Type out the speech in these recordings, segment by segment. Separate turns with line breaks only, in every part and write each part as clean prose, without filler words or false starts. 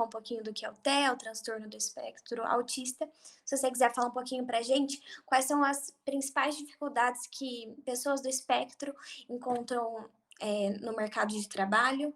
um pouquinho do que é o TEA, o transtorno do espectro autista. Se você quiser falar um pouquinho pra gente, quais são as principais dificuldades que pessoas do espectro encontram no mercado de trabalho?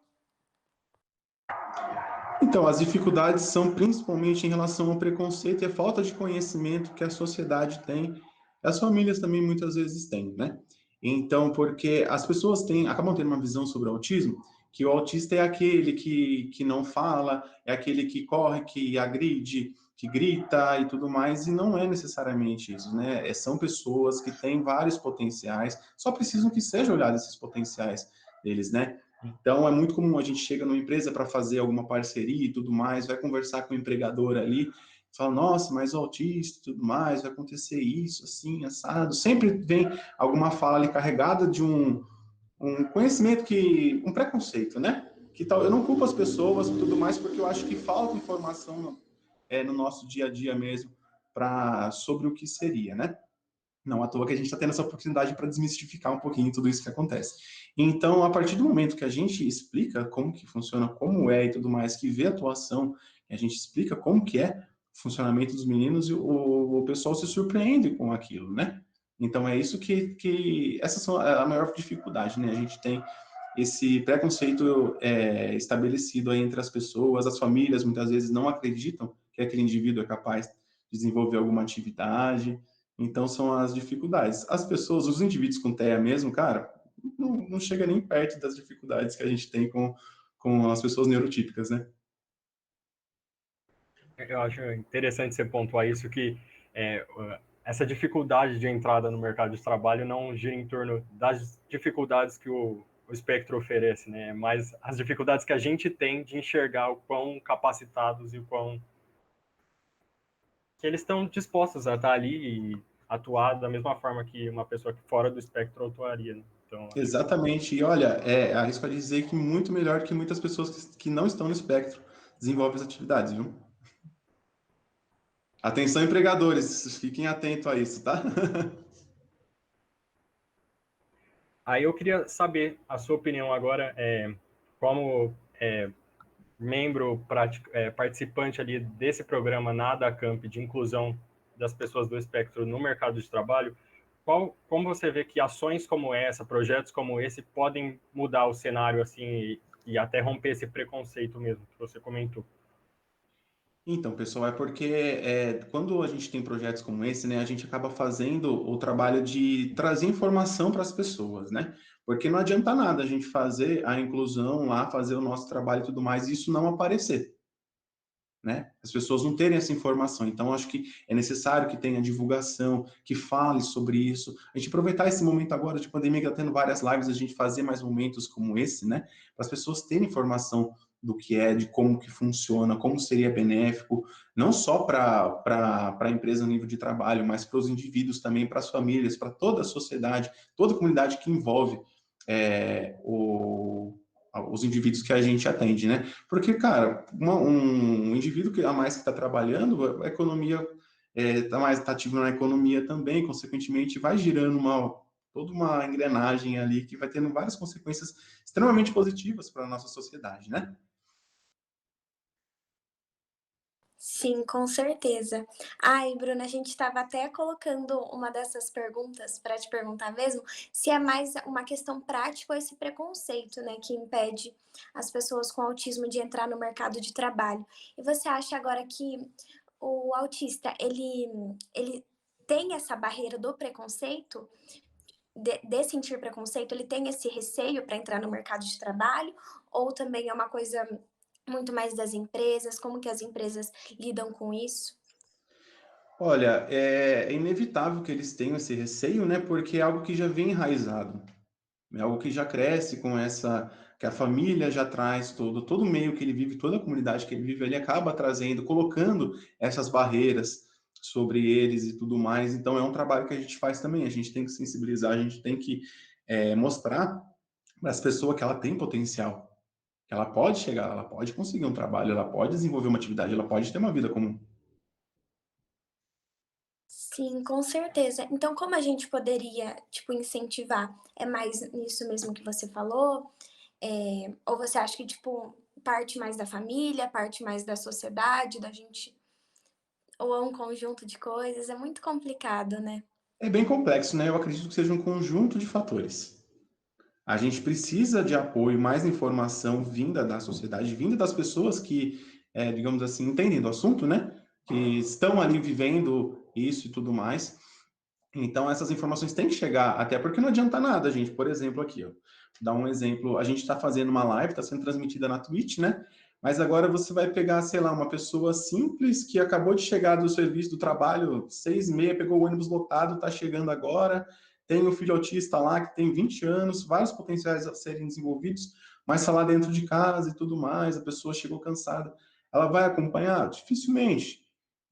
Então, as dificuldades são principalmente em relação ao preconceito e a falta de conhecimento que a sociedade tem, as famílias também muitas vezes têm, né? Então, porque as pessoas acabam tendo uma visão sobre o autismo, que o autista é aquele que não fala, é aquele que corre, que agride, que grita e tudo mais, e não é necessariamente isso, né? São pessoas que têm vários potenciais, só precisam que sejam olhados esses potenciais deles, né? Então, é muito comum a gente chega numa empresa para fazer alguma parceria e tudo mais, vai conversar com o empregador ali, fala, nossa, mas o autista e tudo mais, vai acontecer isso, assim, assado. Sempre vem alguma fala ali carregada de um conhecimento um preconceito, né? Que tal, eu não culpo as pessoas e tudo mais, porque eu acho que falta informação no nosso dia a dia mesmo sobre o que seria, né? Não à toa que a gente está tendo essa oportunidade para desmistificar um pouquinho tudo isso que acontece. Então, a partir do momento que a gente explica como que funciona, como é e tudo mais, que vê a atuação, a gente explica como que é o funcionamento dos meninos, e o pessoal se surpreende com aquilo, né? Então, é isso que essas são a maior dificuldade, né? A gente tem esse preconceito estabelecido aí entre as pessoas, as famílias muitas vezes não acreditam que aquele indivíduo é capaz de desenvolver alguma atividade. Então, são as dificuldades. As pessoas, os indivíduos com TEA mesmo, cara, não chega nem perto das dificuldades que a gente tem com as pessoas neurotípicas, né?
Eu acho interessante você pontuar isso, que essa dificuldade de entrada no mercado de trabalho não gira em torno das dificuldades que o espectro oferece, né? Mas as dificuldades que a gente tem de enxergar o quão capacitados e o quão que eles estão dispostos a estar ali e atuar da mesma forma que uma pessoa que fora do espectro atuaria, né? Então,
Exatamente. E olha, arrisco a dizer que muito melhor que muitas pessoas que não estão no espectro desenvolvem as atividades, viu? Atenção, empregadores, fiquem atentos a isso, tá?
Aí eu queria saber a sua opinião agora, como membro participante ali desse programa Nada Camp de inclusão das pessoas do espectro no mercado de trabalho, como você vê que ações como essa, projetos como esse, podem mudar o cenário assim e até romper esse preconceito mesmo que você comentou?
Então, pessoal, é porque quando a gente tem projetos como esse, né, a gente acaba fazendo o trabalho de trazer informação para as pessoas, né? Porque não adianta nada a gente fazer a inclusão lá, fazer o nosso trabalho e tudo mais, e isso não aparecer, né? As pessoas não terem essa informação. Então, acho que é necessário que tenha divulgação, que fale sobre isso. A gente aproveitar esse momento agora de pandemia, que está tendo várias lives, a gente fazer mais momentos como esse, né? Para as pessoas terem informação do que é, de como que funciona, como seria benéfico, não só para a empresa no nível de trabalho, mas para os indivíduos também, para as famílias, para toda a sociedade, toda a comunidade que envolve os indivíduos que a gente atende, né? Porque, cara, um indivíduo a mais que está trabalhando, a economia está ativo na economia também, consequentemente, vai girando toda uma engrenagem ali que vai tendo várias consequências extremamente positivas para a nossa sociedade, né?
Sim, com certeza. Ai, Bruna, a gente estava até colocando uma dessas perguntas para te perguntar mesmo, se é mais uma questão prática ou esse preconceito, né, que impede as pessoas com autismo de entrar no mercado de trabalho. E você acha agora que o autista, ele tem essa barreira do preconceito, de sentir preconceito, ele tem esse receio para entrar no mercado de trabalho, ou também é uma coisa muito mais das empresas? Como que as empresas lidam com isso?
Olha, é inevitável que eles tenham esse receio, né? Porque é algo que já vem enraizado. É algo que já cresce com que a família já traz todo o meio que ele vive, toda a comunidade que ele vive, ele acaba trazendo, colocando essas barreiras sobre eles e tudo mais. Então, é um trabalho que a gente faz também. A gente tem que sensibilizar, a gente tem que mostrar para as pessoas que ela tem potencial, que ela pode chegar, ela pode conseguir um trabalho, ela pode desenvolver uma atividade, ela pode ter uma vida comum.
Sim, com certeza. Então, como a gente poderia, tipo, incentivar? É mais nisso mesmo que você falou? Ou você acha que, tipo, parte mais da família, parte mais da sociedade, da gente, ou é um conjunto de coisas? É muito complicado, né?
É bem complexo, né? Eu acredito que seja um conjunto de fatores. A gente precisa de apoio, mais informação vinda da sociedade, vinda das pessoas que, digamos assim, entendem do assunto, né? Que estão ali vivendo isso e tudo mais. Então, essas informações têm que chegar, até porque não adianta nada, gente. Por exemplo, aqui, ó, dar um exemplo, a gente está fazendo uma live, está sendo transmitida na Twitch, né? Mas agora você vai pegar, sei lá, uma pessoa simples que acabou de chegar do serviço, do trabalho, 6h30, pegou o ônibus lotado, está chegando agora, tem um filho autista lá que tem 20 anos, vários potenciais a serem desenvolvidos, mas está lá dentro de casa e tudo mais, a pessoa chegou cansada. Ela vai acompanhar? Dificilmente.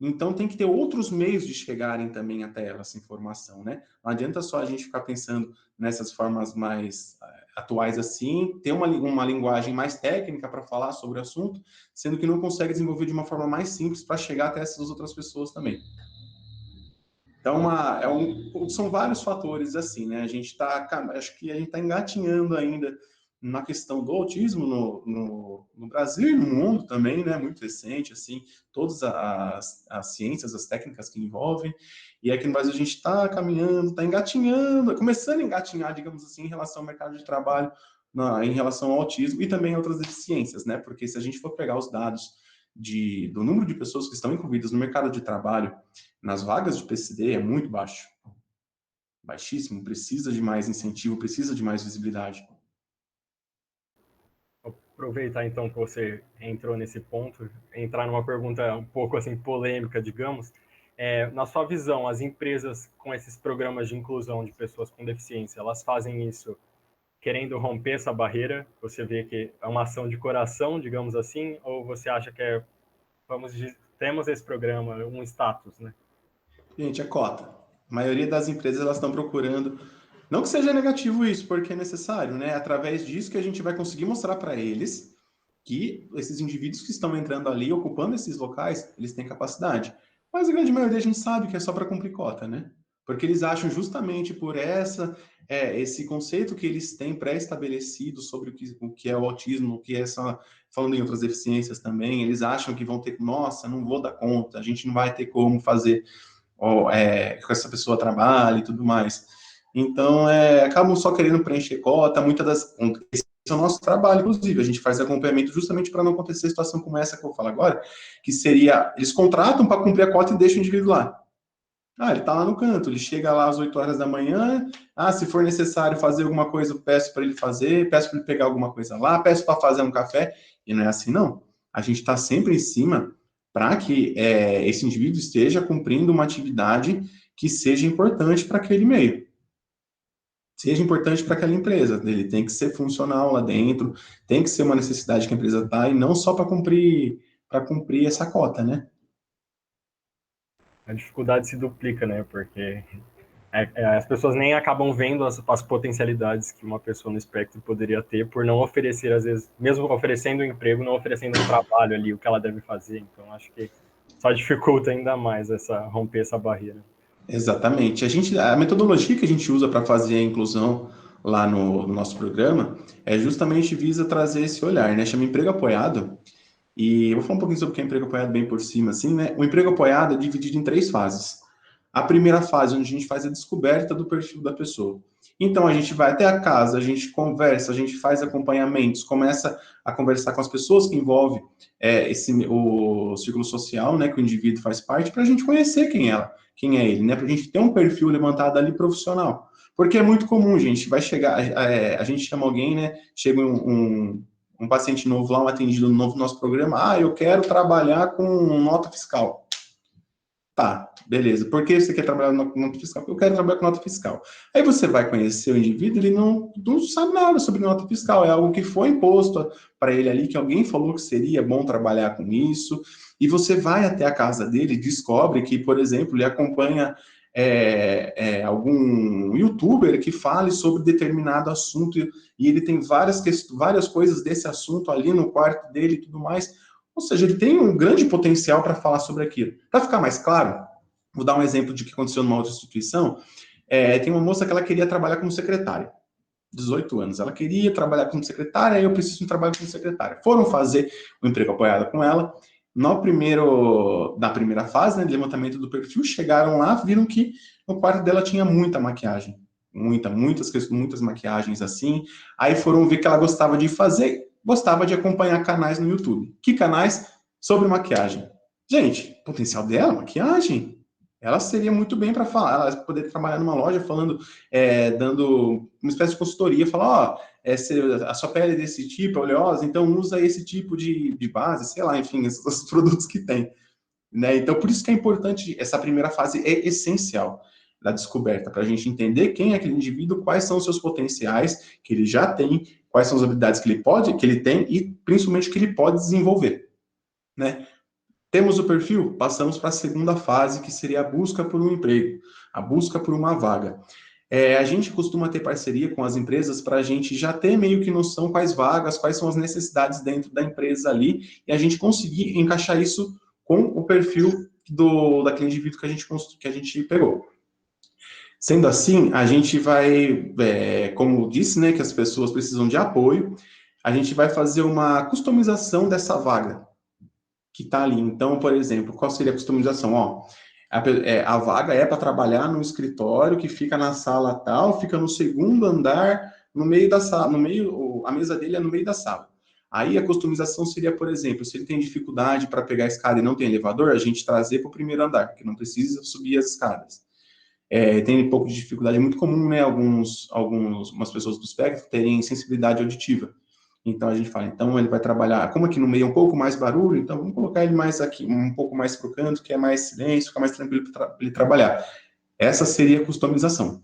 Então, tem que ter outros meios de chegarem também até ela, essa informação, né? Não adianta só a gente ficar pensando nessas formas mais atuais assim, ter uma linguagem mais técnica para falar sobre o assunto, sendo que não consegue desenvolver de uma forma mais simples para chegar até essas outras pessoas também. Então, são vários fatores assim, né? Acho que a gente está engatinhando ainda na questão do autismo no Brasil e no mundo também, né? Muito recente, assim, todas as ciências, as técnicas que envolvem. E aqui no Brasil a gente está caminhando, está engatinhando, começando a engatinhar, digamos assim, em relação ao mercado de trabalho, em relação ao autismo e também a outras deficiências, né? Porque se a gente for pegar os dados do número de pessoas que estão incluídas no mercado de trabalho, nas vagas de PCD, é muito baixo. Baixíssimo, precisa de mais incentivo, precisa de mais visibilidade.
Vou aproveitar então que você entrou nesse ponto, entrar numa pergunta um pouco assim polêmica, digamos. Na sua visão, as empresas com esses programas de inclusão de pessoas com deficiência, elas fazem isso querendo romper essa barreira? Você vê que é uma ação de coração, digamos assim, ou você acha que temos esse programa, um status, né?
Gente, é cota. A maioria das empresas elas estão procurando, não que seja negativo isso, porque é necessário, né? Através disso que a gente vai conseguir mostrar para eles que esses indivíduos que estão entrando ali, ocupando esses locais, eles têm capacidade. Mas a grande maioria a gente sabe que é só para cumprir cota, né? Porque eles acham justamente por esse conceito que eles têm pré-estabelecido sobre o que é o autismo, o que é falando em outras deficiências também, eles acham que vão ter, nossa, não vou dar conta, a gente não vai ter como fazer com essa pessoa trabalha e tudo mais. Então, acabam só querendo preencher cota, esse é o nosso trabalho, inclusive, a gente faz acompanhamento justamente para não acontecer situação como essa que eu vou falar agora, que seria, eles contratam para cumprir a cota e deixam o indivíduo lá. Ele está lá no canto, ele chega lá às 8 horas da manhã, se for necessário fazer alguma coisa, eu peço para ele fazer, peço para ele pegar alguma coisa lá, peço para fazer um café, e não é assim, não. A gente está sempre em cima para que esse indivíduo esteja cumprindo uma atividade que seja importante para aquele meio, seja importante para aquela empresa. Ele tem que ser funcional lá dentro, tem que ser uma necessidade que a empresa está, e não só para cumprir essa cota, né?
A dificuldade se duplica, né? Porque as pessoas nem acabam vendo as potencialidades que uma pessoa no espectro poderia ter por não oferecer, às vezes, mesmo oferecendo um emprego, não oferecendo um trabalho ali, o que ela deve fazer. Então, acho que só dificulta ainda mais romper essa barreira.
Exatamente. A metodologia que a gente usa para fazer a inclusão lá no nosso programa justamente visa trazer esse olhar, né? Chama emprego apoiado. E eu vou falar um pouquinho sobre o que é emprego apoiado bem por cima, assim, né? O emprego apoiado é dividido em 3 fases. A primeira fase, onde a gente faz a descoberta do perfil da pessoa. Então, a gente vai até a casa, a gente conversa, a gente faz acompanhamentos, começa a conversar com as pessoas que envolvem o círculo social, né, que o indivíduo faz parte, para a gente conhecer quem é ele, né, para a gente ter um perfil levantado ali profissional. Porque é muito comum, gente, vai chegar, a gente chama alguém, né, chega um paciente novo lá, um atendido novo no nosso programa, eu quero trabalhar com nota fiscal. Tá, beleza. Por que você quer trabalhar com nota fiscal? Porque eu quero trabalhar com nota fiscal. Aí você vai conhecer o indivíduo, ele não sabe nada sobre nota fiscal. É algo que foi imposto para ele ali, que alguém falou que seria bom trabalhar com isso. E você vai até a casa dele e descobre que, por exemplo, ele acompanha algum youtuber que fale sobre determinado assunto e ele tem várias coisas desse assunto ali no quarto dele e tudo mais. Ou seja, ele tem um grande potencial para falar sobre aquilo. Para ficar mais claro, vou dar um exemplo de que aconteceu numa outra instituição. Tem uma moça que ela queria trabalhar como secretária. 18 anos. Ela queria trabalhar como secretária, eu preciso de um trabalho como secretária. Foram fazer o emprego apoiado com ela. Na primeira fase, né, de levantamento do perfil, chegaram lá, viram que no quarto dela tinha muita maquiagem. Muitas maquiagens assim. Aí foram ver que ela gostava de fazer, gostava de acompanhar canais no YouTube. Que canais? Sobre maquiagem. Gente, potencial dela, maquiagem. Ela seria muito bem para falar, ela poderia trabalhar numa loja falando, dando uma espécie de consultoria, falar, se a sua pele é desse tipo, é oleosa, então usa esse tipo de base, sei lá, enfim, esses produtos que tem. Né? Então, por isso que é importante, essa primeira fase é essencial da descoberta, para a gente entender quem é aquele indivíduo, quais são os seus potenciais que ele já tem, quais são as habilidades que ele tem e principalmente que ele pode desenvolver. Né? Temos o perfil, passamos para a segunda fase, que seria a busca por um emprego, a busca por uma vaga. A gente costuma ter parceria com as empresas para a gente já ter meio que noção quais vagas, quais são as necessidades dentro da empresa ali, e a gente conseguir encaixar isso com o perfil daquele indivíduo que a gente pegou. Sendo assim, a gente vai, como disse, né, que as pessoas precisam de apoio, a gente vai fazer uma customização dessa vaga que está ali. Então, por exemplo, qual seria a customização? A vaga é para trabalhar no escritório que fica na sala tal, fica no segundo andar, no meio da sala, a mesa dele é no meio da sala. Aí a customização seria, por exemplo, se ele tem dificuldade para pegar a escada e não tem elevador, a gente trazer para o primeiro andar, que não precisa subir as escadas. Tem um pouco de dificuldade, é muito comum, né, algumas pessoas do espectro terem sensibilidade auditiva. Então a gente fala, então ele vai trabalhar, como aqui no meio é um pouco mais barulho, então vamos colocar ele mais aqui, um pouco mais pro canto, que é mais silêncio, fica mais tranquilo para ele trabalhar. Essa seria a customização.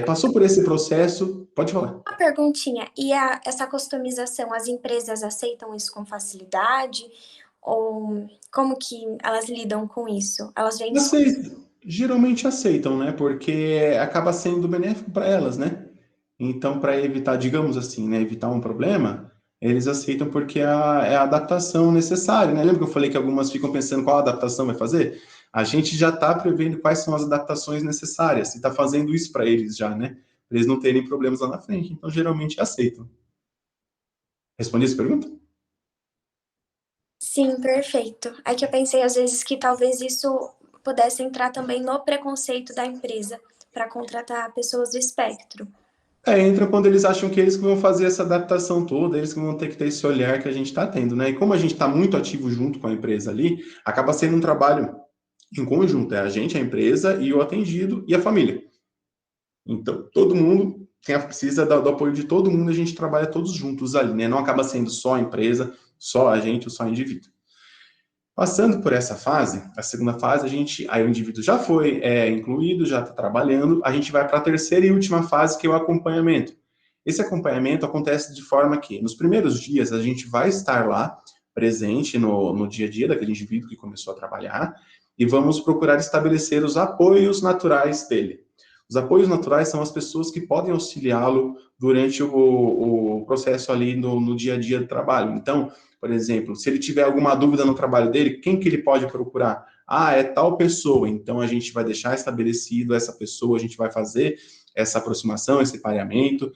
Passou por esse processo, pode falar.
Uma perguntinha, e essa customização, as empresas aceitam isso com facilidade? Ou como que elas lidam com isso? Elas vêm...
Geralmente aceitam, né? Porque acaba sendo benéfico para elas, né? Então, para evitar, digamos assim, né, evitar um problema, eles aceitam porque é a adaptação necessária, né? Lembra que eu falei que algumas ficam pensando qual adaptação vai fazer? A gente já está prevendo quais são as adaptações necessárias e está fazendo isso para eles já, né? Para eles não terem problemas lá na frente. Então, geralmente aceitam. Respondi essa pergunta?
Sim, perfeito. É que eu pensei às vezes que talvez isso pudesse entrar também no preconceito da empresa para contratar pessoas do espectro.
Entra quando eles acham que eles que vão fazer essa adaptação toda, eles que vão ter que ter esse olhar que a gente está tendo, né? E como a gente está muito ativo junto com a empresa ali, acaba sendo um trabalho em conjunto, é a gente, a empresa e o atendido e a família. Então, todo mundo precisa do apoio de todo mundo, a gente trabalha todos juntos ali, né? Não acaba sendo só a empresa, só a gente, ou só o indivíduo. Passando por essa fase, a segunda fase, aí o indivíduo já foi incluído, já está trabalhando, a gente vai para a terceira e última fase, que é o acompanhamento. Esse acompanhamento acontece de forma que, nos primeiros dias, a gente vai estar lá, presente no dia a dia daquele indivíduo que começou a trabalhar, e vamos procurar estabelecer os apoios naturais dele. Os apoios naturais são as pessoas que podem auxiliá-lo durante o processo ali no dia a dia do trabalho. Então, por exemplo, se ele tiver alguma dúvida no trabalho dele, quem que ele pode procurar? É tal pessoa. Então, a gente vai deixar estabelecido essa pessoa, a gente vai fazer essa aproximação, esse pareamento.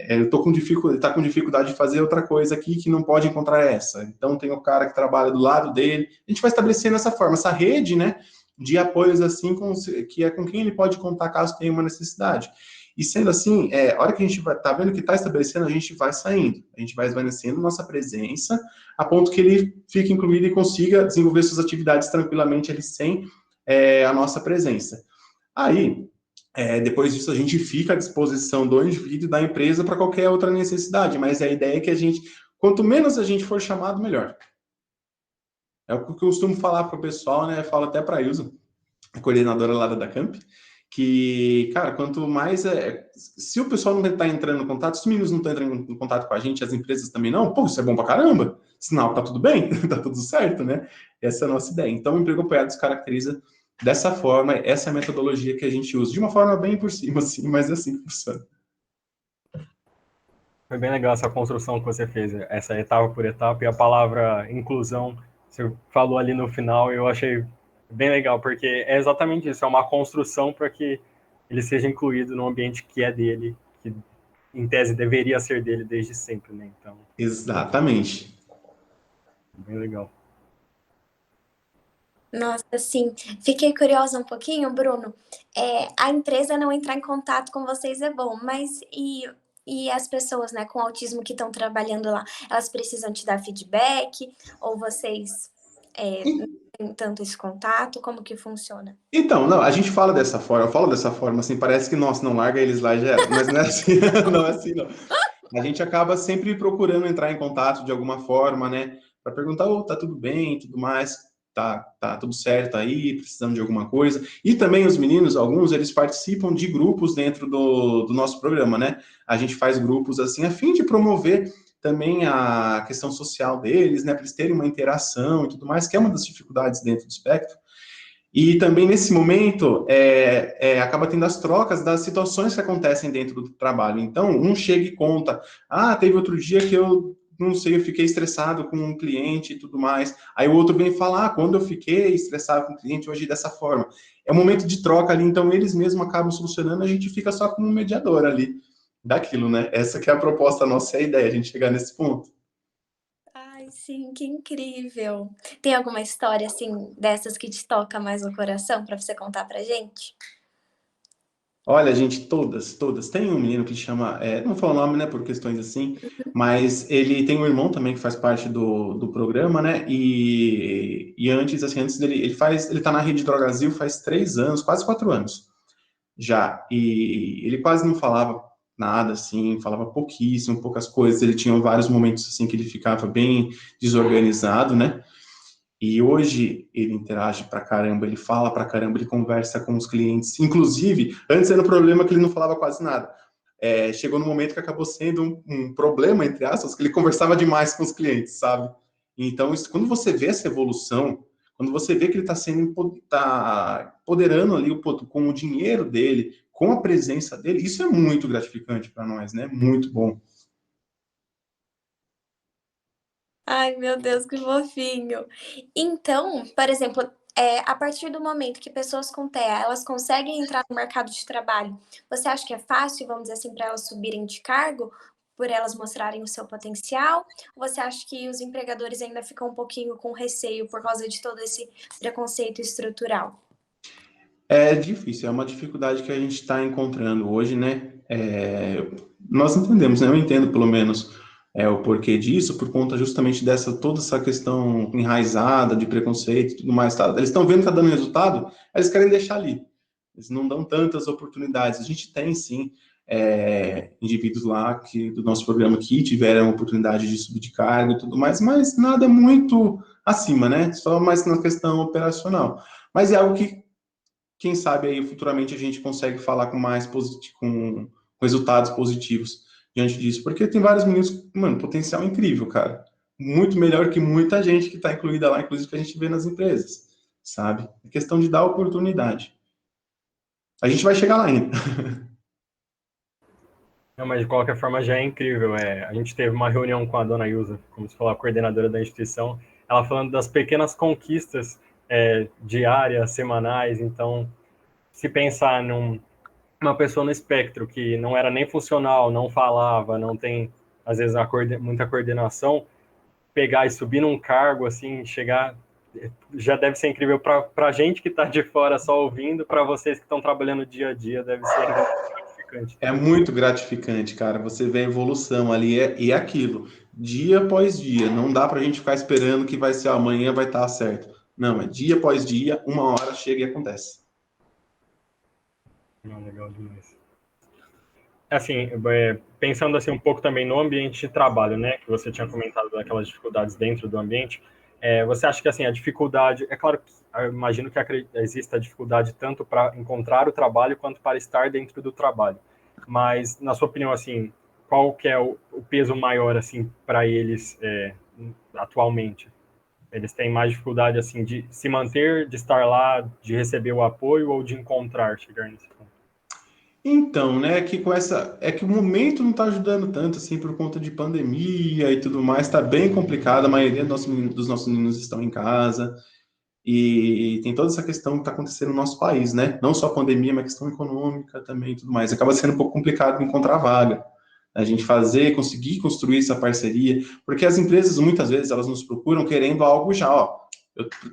Eu tô com dificuldade, tá com dificuldade de fazer outra coisa aqui que não pode encontrar essa. Então, tem o cara que trabalha do lado dele. A gente vai estabelecendo essa forma, essa rede, né, de apoios assim, que é com quem ele pode contar caso tenha uma necessidade. E sendo assim, a hora que a gente tá vendo que está estabelecendo, a gente vai saindo. A gente vai esvanecendo nossa presença, a ponto que ele fique incluído e consiga desenvolver suas atividades tranquilamente ali sem a nossa presença. Aí, depois disso, a gente fica à disposição do indivíduo e da empresa para qualquer outra necessidade. Mas a ideia é que quanto menos a gente for chamado, melhor. É o que eu costumo falar para o pessoal, né? Eu falo até para a Ilza, a coordenadora lá da Camp, que, cara, quanto mais se o pessoal não está entrando em contato, se os meninos não estão entrando em contato com a gente, as empresas também não, pô, isso é bom pra caramba, sinal que tá tudo bem, tá tudo certo, né? Essa é a nossa ideia. Então, o emprego apoiado se caracteriza dessa forma, essa é a metodologia que a gente usa, de uma forma bem por cima, assim, mas é assim que funciona.
Foi bem legal essa construção que você fez, essa etapa por etapa, e a palavra inclusão, você falou ali no final, eu achei bem legal, porque é exatamente isso, é uma construção para que ele seja incluído no ambiente que é dele, que em tese deveria ser dele desde sempre, né? Então,
Exatamente.
bem legal.
Nossa, sim. Fiquei curiosa um pouquinho, Bruno. A empresa não entrar em contato com vocês é bom, mas e as pessoas, né, com autismo que estão trabalhando lá, elas precisam te dar feedback? Ou vocês não têm tanto esse contato? Como que funciona?
Então, não, a gente fala dessa forma, eu falo dessa forma, assim, parece que, nossa, não larga eles lá já era, mas não é assim, não é assim, não. A gente acaba sempre procurando entrar em contato de alguma forma, né, para perguntar, oh, tá tudo bem, tudo mais, tá tudo certo aí, precisando de alguma coisa. E também os meninos, alguns, eles participam de grupos dentro do nosso programa, né? A gente faz grupos assim, a fim de promover também a questão social deles, né, para eles terem uma interação e tudo mais, que é uma das dificuldades dentro do espectro. E também nesse momento acaba tendo as trocas das situações que acontecem dentro do trabalho. Então, um chega e conta: ah, teve outro dia que eu não sei, eu fiquei estressado com um cliente e tudo mais. Aí o outro vem falar: ah, quando eu fiquei estressado com o cliente, eu agi dessa forma. É um momento de troca ali, então eles mesmos acabam solucionando, a gente fica só como um mediador ali daquilo, né? Essa que é a proposta nossa, é a ideia, a gente chegar nesse ponto.
Ai, sim, que incrível. Tem alguma história, assim, dessas que te toca mais o coração para você contar pra gente?
Olha, gente, todas. Tem um menino que chama, não vou falar o nome, né, por questões assim, mas ele tem um irmão também que faz parte do programa, né, e antes, assim, antes dele, ele tá na Rede Drogazil faz 3 anos, quase 4 anos já, e ele quase não falava nada, assim, falava pouquíssimo, poucas coisas, ele tinha vários momentos, assim, que ele ficava bem desorganizado, né, e hoje ele interage pra caramba, ele fala pra caramba, ele conversa com os clientes. Inclusive, antes era um problema que ele não falava quase nada. Chegou no momento que acabou sendo um problema, entre aspas, que ele conversava demais com os clientes, sabe? Então, quando você vê essa evolução, quando você vê que ele está tá empoderando ali com o dinheiro dele, com a presença dele, isso é muito gratificante para nós, né? Muito bom.
Ai, meu Deus, que fofinho. Então, por exemplo, a partir do momento que pessoas com TEA, elas conseguem entrar no mercado de trabalho, você acha que é fácil, vamos dizer assim, para elas subirem de cargo, por elas mostrarem o seu potencial? Ou você acha que os empregadores ainda ficam um pouquinho com receio por causa de todo esse preconceito estrutural?
É difícil, é uma dificuldade que a gente está encontrando hoje, né? Nós entendemos, né? Eu entendo pelo menos o porquê disso, por conta justamente toda essa questão enraizada de preconceito e tudo mais. Tá? Eles estão vendo que está dando resultado, eles querem deixar ali. Eles não dão tantas oportunidades. A gente tem sim indivíduos lá do nosso programa que tiveram a oportunidade de subir de cargo e tudo mais, mas nada muito acima, né? Só mais na questão operacional. Mas é algo que quem sabe aí futuramente a gente consegue falar com com resultados positivos diante disso, porque tem vários meninos, mano, potencial incrível, cara. Muito melhor que muita gente que está incluída lá, inclusive que a gente vê nas empresas, sabe? É questão de dar oportunidade. A gente vai chegar lá ainda.
Não, mas de qualquer forma já é incrível. A gente teve uma reunião com a dona Ilza, como se falar, a coordenadora da instituição, ela falando das pequenas conquistas diárias, semanais. Então, se pensar uma pessoa no espectro que não era nem funcional, não falava, não tem, às vezes, muita coordenação, pegar e subir num cargo, assim, chegar, já deve ser incrível para a gente que está de fora só ouvindo, para vocês que estão trabalhando dia a dia, deve ser gratificante
É
também.
muito gratificante, cara. Você vê a evolução ali e é aquilo, dia após dia. Não dá pra gente ficar esperando que vai ser amanhã, vai estar certo. Não, é dia após dia, uma hora chega e acontece.
Não, legal demais. Assim, pensando assim um pouco também no ambiente de trabalho, né, que você tinha comentado daquelas dificuldades dentro do ambiente, você acha que assim a dificuldade, é claro que eu imagino que exista dificuldade tanto para encontrar o trabalho quanto para estar dentro do trabalho, mas na sua opinião assim, qual que é o peso maior assim para eles atualmente? Eles têm mais dificuldade assim de se manter, de estar lá, de receber o apoio ou de encontrar, chegar nesse ponto?
Então, né, que com essa. É que o momento não está ajudando tanto, assim, por conta de pandemia e tudo mais, está bem complicado. A maioria dos nossos meninos estão em casa. e tem toda essa questão que está acontecendo no nosso país, né? Não só a pandemia, mas a questão econômica também e tudo mais. Acaba sendo um pouco complicado encontrar vaga. A gente conseguir construir essa parceria, porque as empresas, muitas vezes, elas nos procuram querendo algo já, ó,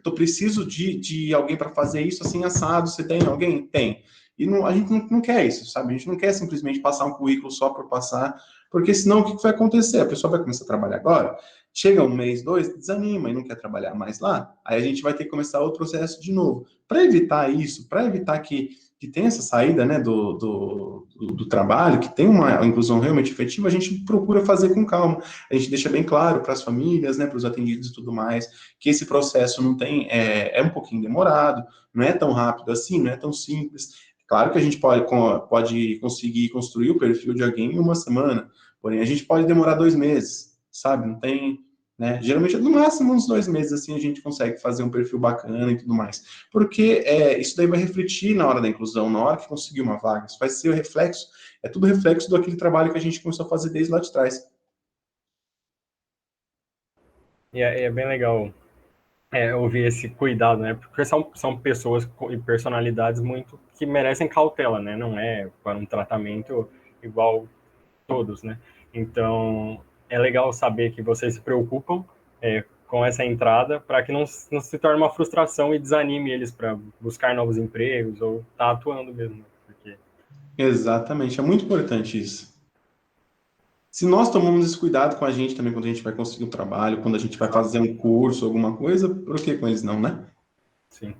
eu preciso de alguém para fazer isso assim, assado, você tem alguém? Tem. E não, a gente não quer isso, sabe? A gente não quer simplesmente passar um currículo só por passar, porque senão o que vai acontecer? A pessoa vai começar a trabalhar agora, chega um mês, dois, desanima e não quer trabalhar mais lá, aí a gente vai ter que começar outro processo de novo. Para evitar isso, para evitar que tem essa saída, né, do trabalho, que tem uma inclusão realmente efetiva, a gente procura fazer com calma. A gente deixa bem claro para as famílias, né, para os atendidos e tudo mais, que esse processo não tem, é um pouquinho demorado, não é tão rápido assim, não é tão simples. Claro que a gente pode conseguir construir o perfil de alguém em uma semana, porém a gente pode demorar 2 meses, sabe? Não tem, né? Geralmente, no máximo, uns 2 meses, assim, a gente consegue fazer um perfil bacana e tudo mais. Porque isso daí vai refletir na hora da inclusão, na hora que conseguir uma vaga. Isso vai ser o reflexo, é tudo reflexo daquele trabalho que a gente começou a fazer desde lá de trás.
E é bem legal ouvir esse cuidado, né? Porque são pessoas e personalidades muito que merecem cautela, né? Não é para um tratamento igual todos, né? Então, é legal saber que vocês se preocupam com essa entrada para que não se torne uma frustração e desanime eles para buscar novos empregos ou estar atuando mesmo. Né? Porque...
Exatamente, é muito importante isso. Se nós tomamos esse cuidado com a gente também quando a gente vai conseguir um trabalho, quando a gente vai fazer um curso, alguma coisa, por que com eles não, né?
Sim.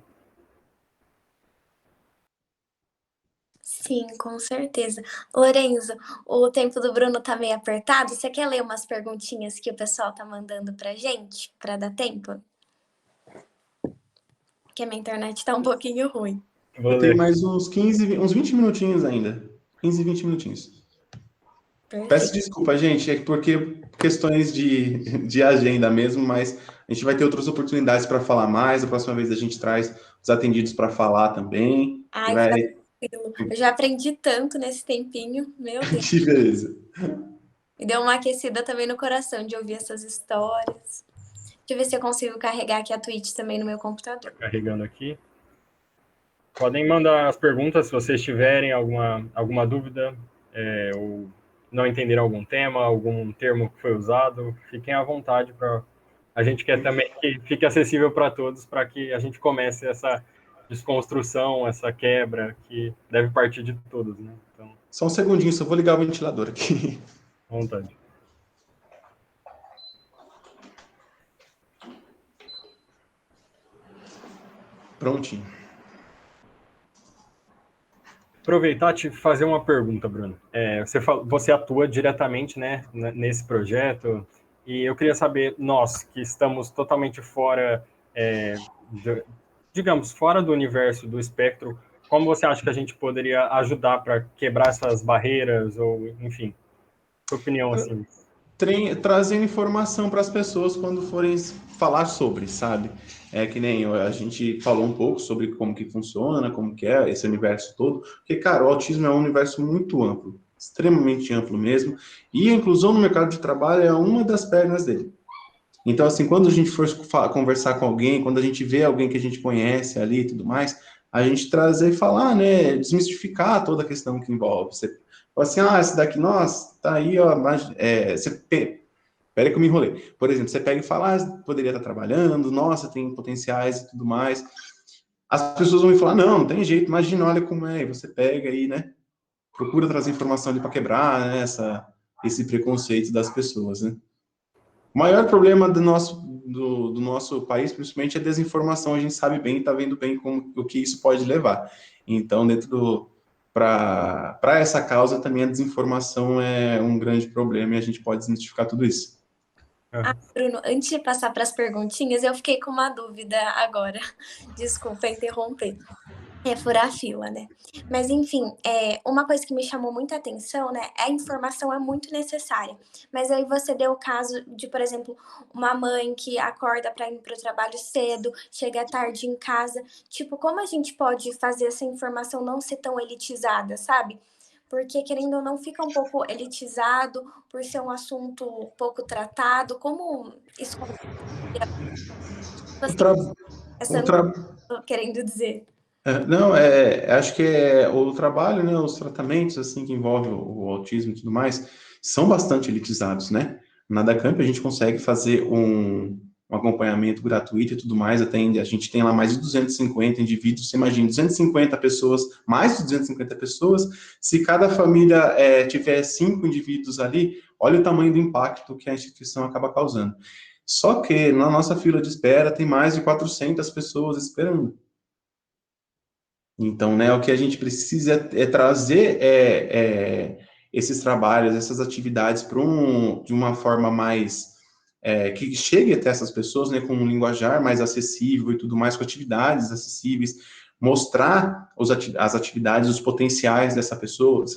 Sim, com certeza. Lorenzo, o tempo do Bruno tá meio apertado. Você quer ler umas perguntinhas que o pessoal tá mandando pra gente, pra dar tempo? Que a minha internet tá um pouquinho ruim.
Eu tenho mais uns 15, uns 20 minutinhos ainda. 15, 20 minutinhos. Peço
Perfeito.
desculpa, gente, é porque questões de agenda mesmo, mas a gente vai ter outras oportunidades para falar mais. A próxima vez a gente traz os atendidos para falar também. E
Ai,
vai.
fica tranquilo. Eu já aprendi tanto nesse tempinho, meu Deus.
Que beleza.
Me deu uma aquecida também no coração de ouvir essas histórias. Deixa eu ver se eu consigo carregar aqui a Twitch também no meu computador.
Carregando aqui. Podem mandar as perguntas se vocês tiverem alguma dúvida ou não entenderam algum tema, algum termo que foi usado. Fiquem à vontade para... A gente quer também que fique acessível para todos, para que a gente comece essa desconstrução, essa quebra que deve partir de todos, né? Então,
Só um segundinho, só vou ligar o ventilador aqui.
à vontade.
Prontinho.
Aproveitar e te fazer uma pergunta, Bruno. Você atua diretamente, né, nesse projeto, e eu queria saber, nós que estamos totalmente fora, digamos, fora do universo do espectro, como você acha que a gente poderia ajudar para quebrar essas barreiras, ou, enfim, sua opinião, assim?
Trazendo informação para as pessoas quando forem falar sobre, sabe? É que nem a gente falou um pouco sobre como que funciona, como que é esse universo todo, porque, cara, o autismo é um universo muito amplo, extremamente amplo mesmo, e a inclusão no mercado de trabalho é uma das pernas dele. Então, assim, quando a gente for conversar com alguém, quando a gente vê alguém que a gente conhece ali e tudo mais, a gente trazer e falar, né, desmistificar toda a questão que envolve. Você fala assim, esse daqui, nossa, tá aí, ó, peraí que eu me enrolei. Por exemplo, você pega e fala, poderia estar trabalhando, nossa, tem potenciais e tudo mais. As pessoas vão me falar, não tem jeito, imagina, olha como é. E você pega aí, né, procura trazer informação ali para quebrar, né, esse preconceito das pessoas, né. O maior problema do nosso país, principalmente, é a desinformação. A gente sabe bem, está vendo bem o que isso pode levar. Então, para essa causa, também a desinformação é um grande problema e a gente pode desmistificar tudo isso.
Bruno, antes de passar para as perguntinhas, eu fiquei com uma dúvida agora. Desculpa interromper. É furar a fila, né? Mas, enfim, uma coisa que me chamou muita atenção, né? A informação é muito necessária. Mas aí você deu o caso de, por exemplo, uma mãe que acorda para ir para o trabalho cedo, chega tarde em casa. Tipo, como a gente pode fazer essa informação não ser tão elitizada, sabe? Porque, querendo ou não, fica um pouco elitizado por ser um assunto pouco tratado. Como isso
O, tra
Essa não estou querendo dizer.
Não, acho que o trabalho, né, os tratamentos, assim, que envolvem o autismo e tudo mais, são bastante elitizados, né? Na DACamp a gente consegue fazer um acompanhamento gratuito e tudo mais, a gente tem lá mais de 250 indivíduos, você imagina, 250 pessoas, mais de 250 pessoas, se cada família tiver 5 indivíduos ali, olha o tamanho do impacto que a instituição acaba causando. Só que na nossa fila de espera tem mais de 400 pessoas esperando. Então, né, o que a gente precisa é trazer esses trabalhos, essas atividades de uma forma mais que chegue até essas pessoas, né, com um linguajar mais acessível e tudo mais, com atividades acessíveis, mostrar as atividades, os potenciais dessas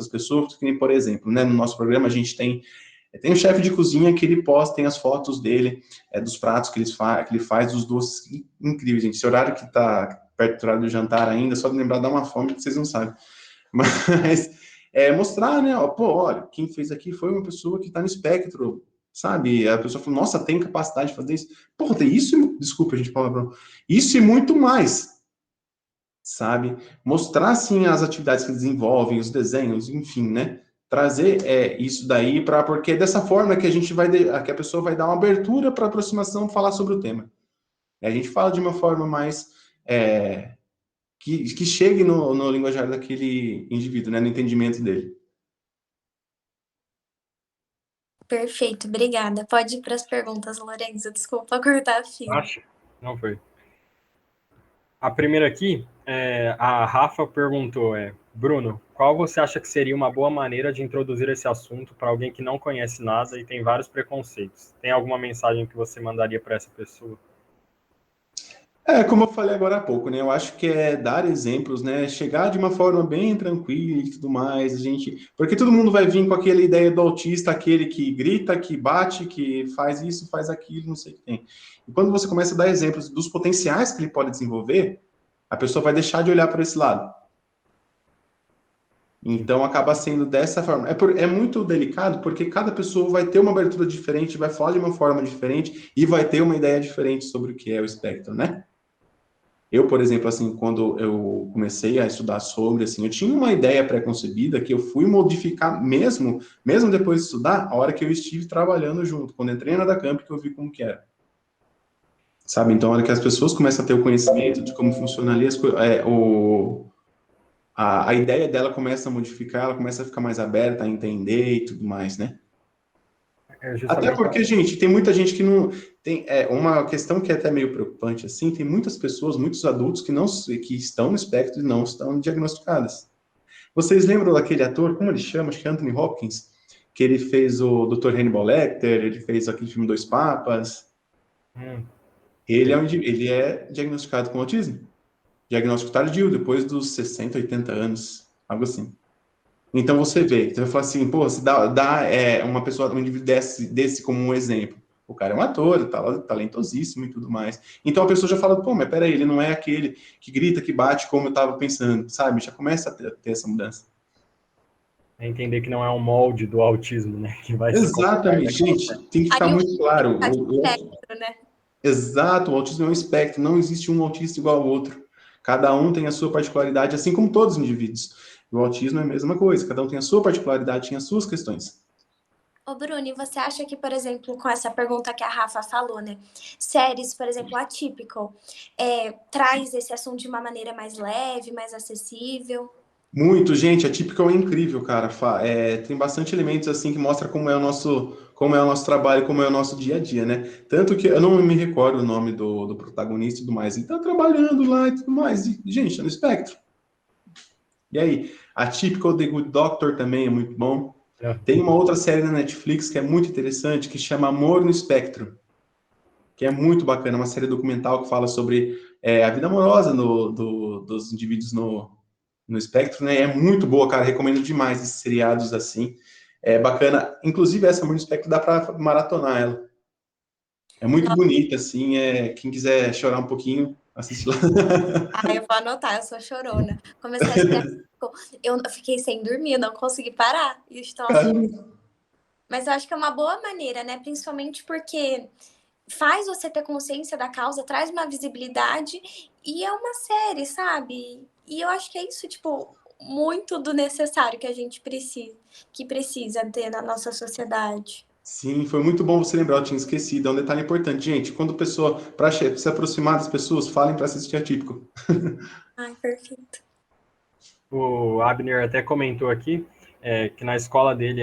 pessoas, que nem, por exemplo, né, no nosso programa a gente tem um chefe de cozinha que ele posta, tem as fotos dele, dos pratos que ele faz, dos doces incríveis, gente. Esse horário que tá perto do horário do jantar ainda, só de lembrar dá uma fome que vocês não sabem. Mas mostrar, né? Ó, pô, olha, quem fez aqui foi uma pessoa que está no espectro, sabe? A pessoa falou, nossa, tem capacidade de fazer isso. Porra, tem isso, desculpa, a gente palavrão. Isso e muito mais, sabe? Mostrar, assim, as atividades que desenvolvem, os desenhos, enfim, né? Trazer isso daí porque é dessa forma que que a pessoa vai dar uma abertura para aproximação, falar sobre o tema. A gente fala de uma forma mais que chegue no linguajar daquele indivíduo, né, no entendimento dele.
Perfeito, obrigada. Pode ir para as perguntas, Lorenzo. Desculpa cortar a fila.
Acho. Não foi. A primeira aqui, a Rafa perguntou, Bruno, qual você acha que seria uma boa maneira de introduzir esse assunto para alguém que não conhece nada e tem vários preconceitos? Tem alguma mensagem que você mandaria para essa pessoa?
Como eu falei agora há pouco, né? Eu acho que é dar exemplos, né? Chegar de uma forma bem tranquila e tudo mais, porque todo mundo vai vir com aquela ideia do autista, aquele que grita, que bate, que faz isso, faz aquilo, não sei o que tem. E quando você começa a dar exemplos dos potenciais que ele pode desenvolver, a pessoa vai deixar de olhar para esse lado. Então acaba sendo dessa forma. É muito delicado porque cada pessoa vai ter uma abertura diferente, vai falar de uma forma diferente e vai ter uma ideia diferente sobre o que é o espectro, né? Eu, por exemplo, assim, quando eu comecei a estudar sobre, assim, eu tinha uma ideia pré-concebida que eu fui modificar mesmo depois de estudar, a hora que eu estive trabalhando junto, quando entrei na DACamp, que eu vi como que era. Sabe? Então, a hora que as pessoas começam a ter o conhecimento de como funciona ali a ideia dela começa a modificar, ela começa a ficar mais aberta a entender e tudo mais, né? Até porque, gente, tem muita gente que não... Tem uma questão que é até meio preocupante, assim, tem muitas pessoas, muitos adultos que estão no espectro e não estão diagnosticadas. Vocês lembram daquele ator, como ele chama? Acho que é Anthony Hopkins, que ele fez o Dr. Hannibal Lecter, ele fez aquele filme Dois Papas. Ele é diagnosticado com autismo. Diagnóstico tardio, depois dos 60, 80 anos, algo assim. Então você vê, você vai falar assim, pô, você dá uma pessoa, um indivíduo desse como um exemplo. O cara é um ator, talentosíssimo e tudo mais. Então a pessoa já fala, pô, mas peraí, ele não é aquele que grita, que bate como eu tava pensando, sabe? Já começa a ter essa mudança.
É entender que não é um molde do autismo, né? Que vai se
Exatamente, gente, tem que ficar muito claro.
Espectro, né?
Exato, o autismo é um espectro, não existe um autista igual ao outro. Cada um tem a sua particularidade, assim como todos os indivíduos. O autismo é a mesma coisa, cada um tem a sua particularidade, tem as suas questões.
Ô, Bruno, e você acha que, por exemplo, com essa pergunta que a Rafa falou, né? Séries, por exemplo, Atypical, traz esse assunto de uma maneira mais leve, mais acessível?
Muito, gente, Atypical é incrível, cara. Tem bastante elementos assim que mostra como é o nosso trabalho, como é o nosso dia a dia, né? Tanto que eu não me recordo o nome do protagonista e tudo mais. Ele tá trabalhando lá e tudo mais. E, gente, é no espectro. E aí, Atypical The Good Doctor também é muito bom. Tem uma outra série na Netflix que é muito interessante, que chama Amor no Espectro, que é muito bacana, uma série documental que fala sobre a vida amorosa dos indivíduos no espectro, né? É muito boa, cara, recomendo demais esses seriados assim. É bacana, inclusive essa Amor no Espectro dá para maratonar ela. É muito bonita, assim, quem quiser chorar um pouquinho, assiste lá.
Eu vou anotar, eu sou chorona. Comecei a assistir, eu fiquei sem dormir, eu não consegui parar. Mas eu acho que é uma boa maneira, né? Principalmente porque faz você ter consciência da causa, traz uma visibilidade e é uma série, sabe? E eu acho que é isso, tipo, muito do necessário que a gente precisa ter na nossa sociedade.
Sim, foi muito bom você lembrar, eu tinha esquecido. É um detalhe importante, gente. Quando a pessoa, para se aproximar das pessoas, falem para assistir Atípico.
Ai, perfeito.
O Abner até comentou aqui que na escola dele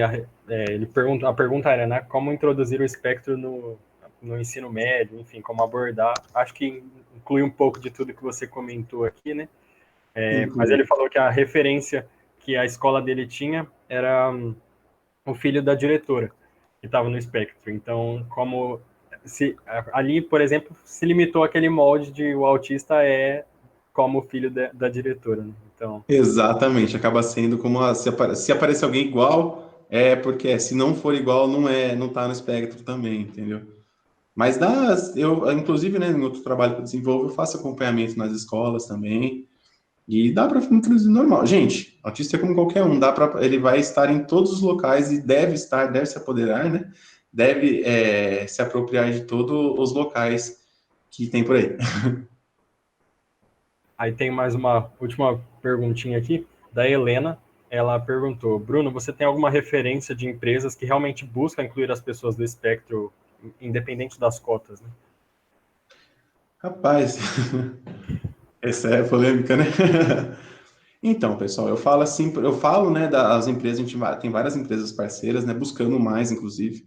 ele a pergunta era, né, como introduzir o espectro no ensino médio, enfim, como abordar. Acho que inclui um pouco de tudo que você comentou aqui, né? Mas ele falou que a referência que a escola dele tinha era o filho da diretora, que estava no espectro. Então, como se ali, por exemplo, se limitou aquele molde de o autista é como filho da diretora, né? Então,
Exatamente, acaba sendo como se aparecer alguém igual, é porque se não for igual, não tá no espectro também, entendeu? Mas eu, inclusive, né, no outro trabalho que eu desenvolvo, eu faço acompanhamento nas escolas também, e dá para introduzir normal. Gente, autista é como qualquer um, ele vai estar em todos os locais e deve se apoderar, né? Deve se apropriar de todos os locais que tem por aí.
aí tem mais uma última perguntinha aqui, da Helena. Ela perguntou, Bruno, você tem alguma referência de empresas que realmente buscam incluir as pessoas do espectro, independente das cotas, né?
Rapaz, essa é polêmica, né? Então, pessoal, eu falo assim, eu falo, né, das empresas, a gente tem várias empresas parceiras, né, buscando mais, inclusive.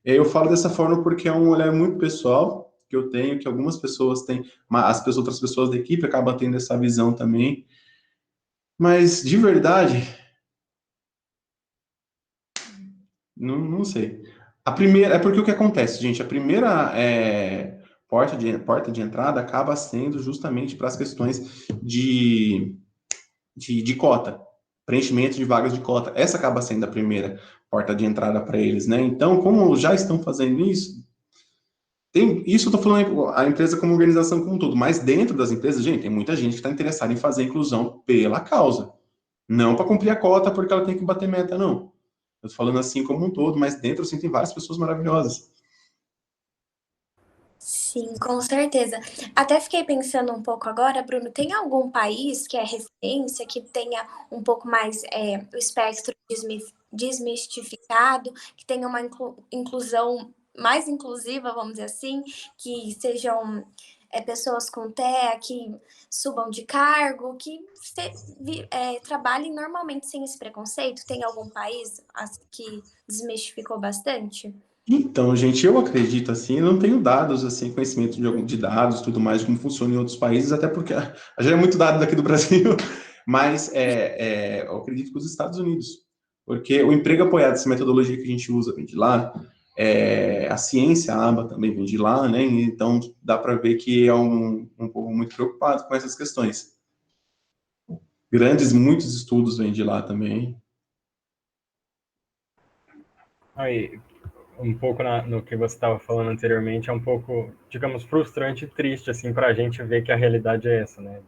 Eu falo dessa forma porque é um olhar muito pessoal que eu tenho, que algumas pessoas têm, mas outras pessoas da equipe acabam tendo essa visão também. Mas, de verdade, não sei. A primeira, é porque o que acontece, gente, a primeira porta de entrada acaba sendo justamente para as questões de cota, preenchimento de vagas de cota. Essa acaba sendo a primeira porta de entrada para eles, né? Então, como já estão fazendo isso, isso eu estou falando a empresa como organização como um todo, mas dentro das empresas, gente, tem muita gente que está interessada em fazer a inclusão pela causa, não para cumprir a cota porque ela tem que bater meta, não. Eu estou falando assim como um todo, mas dentro assim tem várias pessoas maravilhosas.
Sim, com certeza. Até fiquei pensando um pouco agora, Bruno, tem algum país que é referência, que tenha um pouco mais o espectro desmistificado, que tenha uma inclusão mais inclusiva, vamos dizer assim, que sejam pessoas com TEA, que subam de cargo, que trabalhem normalmente sem esse preconceito? Tem algum país que desmistificou bastante?
Então, gente, eu acredito assim, eu não tenho dados, assim, conhecimento de dados, tudo mais, como funciona em outros países, até porque já é muito dado daqui do Brasil, mas eu acredito que os Estados Unidos, porque o emprego apoiado, essa metodologia que a gente usa, vem de lá, a ciência, a aba também vem de lá, né? Então, dá para ver que é um povo muito preocupado com essas questões. Muitos estudos vêm de lá também.
Aí, um pouco no que você estava falando anteriormente, é um pouco, digamos, frustrante e triste, assim, para a gente ver que a realidade é essa, né?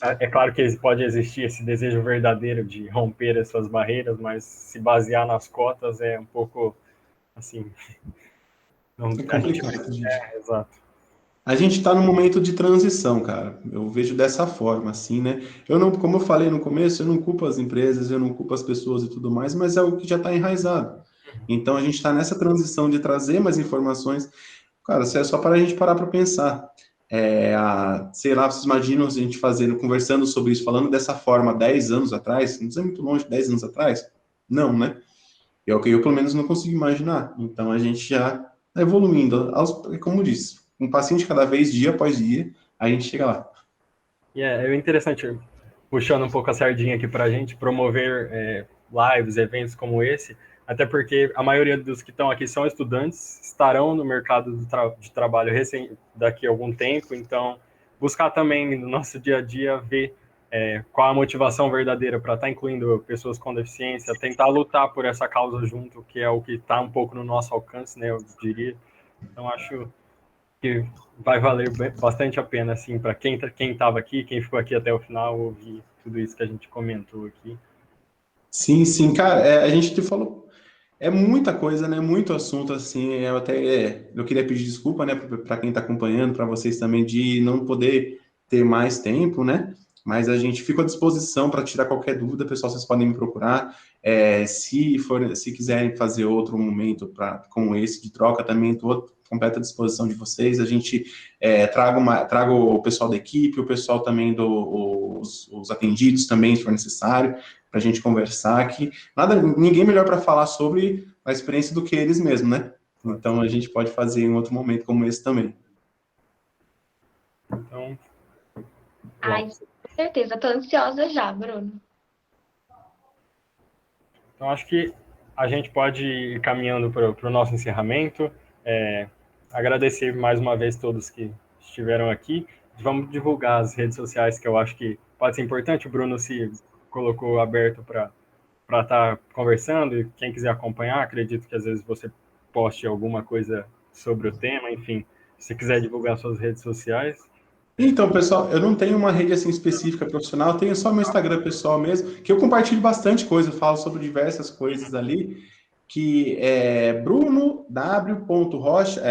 É claro que pode existir esse desejo verdadeiro de romper essas barreiras, mas se basear nas cotas é um pouco, assim, não,
É
a gente
complicado,
precisa,
gente.
exato.
A gente está num momento de transição, cara. Eu vejo dessa forma, assim, né? Eu não, como eu falei no começo, eu não culpo as empresas, eu não culpo as pessoas e tudo mais, mas é algo que já está enraizado. Então a gente está nessa transição de trazer mais informações. Cara, é só para a gente parar para pensar. Sei lá, vocês imaginam a gente fazendo, conversando sobre isso, falando dessa forma 10 anos atrás? Não é muito longe, 10 anos atrás? Não, né? É o que eu, pelo menos, não consigo imaginar. Então, a gente já está evoluindo. Como disse, um passinho de cada vez, dia após dia, a gente chega lá.
E é interessante, puxando um pouco a sardinha aqui para a gente, promover lives, eventos como esse, até porque a maioria dos que estão aqui são estudantes, estarão no mercado de trabalho daqui a algum tempo, então buscar também no nosso dia a dia ver qual a motivação verdadeira para estar incluindo pessoas com deficiência, tentar lutar por essa causa junto, que é o que está um pouco no nosso alcance, né, eu diria. Então, acho que vai valer bastante a pena, assim, para quem estava aqui, quem ficou aqui até o final, ouvir tudo isso que a gente comentou aqui.
Sim, sim, cara, a gente te falou. É muita coisa, né? Muito assunto, assim. Eu queria pedir desculpa, né, para quem está acompanhando, para vocês também, de não poder ter mais tempo, né? Mas a gente fica à disposição para tirar qualquer dúvida, pessoal. Vocês podem me procurar. Se quiserem fazer outro momento como esse de troca, também estou à completa disposição de vocês. A gente trago o pessoal da equipe, o pessoal também os atendidos também, se for necessário, para a gente conversar aqui. Ninguém melhor para falar sobre a experiência do que eles mesmos, né? Então a gente pode fazer em outro momento como esse também.
Então,
Ai, com certeza. Tô ansiosa já, Bruno.
então acho que a gente pode ir caminhando para o nosso encerramento. Agradecer mais uma vez todos que estiveram aqui. Vamos divulgar as redes sociais, que eu acho que pode ser importante. O Bruno se colocou aberto para estar conversando, e quem quiser acompanhar, acredito que às vezes você poste alguma coisa sobre o tema, enfim, se quiser divulgar suas redes sociais.
Então, pessoal, eu não tenho uma rede assim específica profissional, eu tenho só meu Instagram pessoal mesmo, que eu compartilho bastante coisa, eu falo sobre diversas coisas ali, que é brunow.rocha,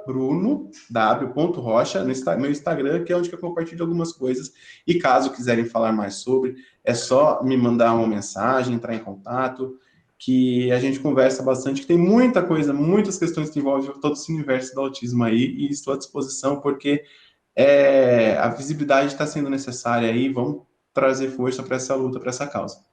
@brunow.rocha no meu Instagram, que é onde que eu compartilho algumas coisas. E caso quiserem falar mais sobre, é só me mandar uma mensagem, entrar em contato, que a gente conversa bastante, que tem muita coisa, muitas questões que envolvem todo esse universo do autismo aí, e estou à disposição, porque a visibilidade está sendo necessária aí, vamos trazer força para essa luta, para essa causa.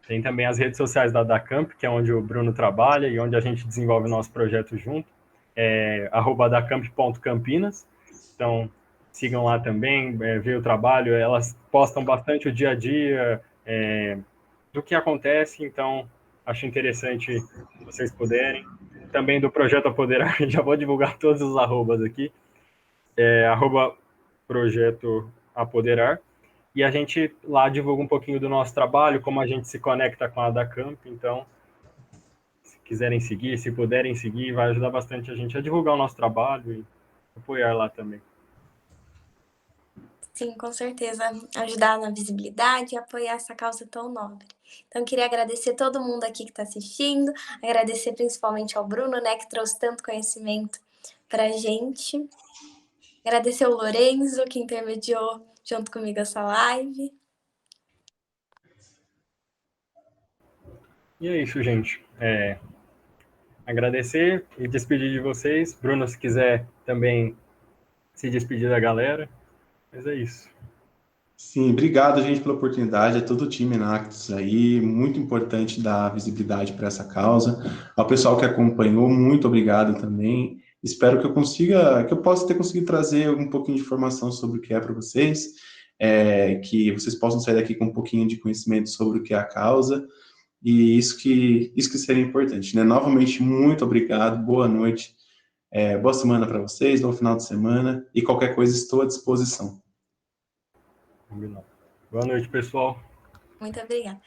Tem também as redes sociais da Dacamp, que é onde o Bruno trabalha e onde a gente desenvolve o nosso projeto junto, @dacamp.campinas. Então, sigam lá também, ver o trabalho. Elas postam bastante o dia a dia do que acontece, então acho interessante vocês puderem. Também do Projeto Apoderar, já vou divulgar todos os arrobas aqui, @Projeto Apoderar. E a gente lá divulga um pouquinho do nosso trabalho, como a gente se conecta com a Dacamp. Então, se quiserem seguir, se puderem seguir, vai ajudar bastante a gente a divulgar o nosso trabalho e apoiar lá também.
Sim, com certeza. Ajudar na visibilidade e apoiar essa causa tão nobre. Então, queria agradecer todo mundo aqui que está assistindo, agradecer principalmente ao Bruno, né, que trouxe tanto conhecimento para a gente. Agradecer ao Lorenzo, que intermediou junto comigo essa live.
E é isso, gente. Agradecer e despedir de vocês. Bruno, se quiser também se despedir da galera. Mas é isso.
Sim, obrigado, gente, pela oportunidade. É todo o time Enactus aí, muito importante dar visibilidade para essa causa. Ao pessoal que acompanhou, muito obrigado também. Espero que eu possa ter conseguido trazer um pouquinho de informação sobre o que é para vocês, que vocês possam sair daqui com um pouquinho de conhecimento sobre o que é a causa, e isso que seria importante, né? Novamente, muito obrigado, boa noite, boa semana para vocês, bom final de semana, e qualquer coisa estou à disposição.
Combinado. Boa noite, pessoal.
Muito obrigada.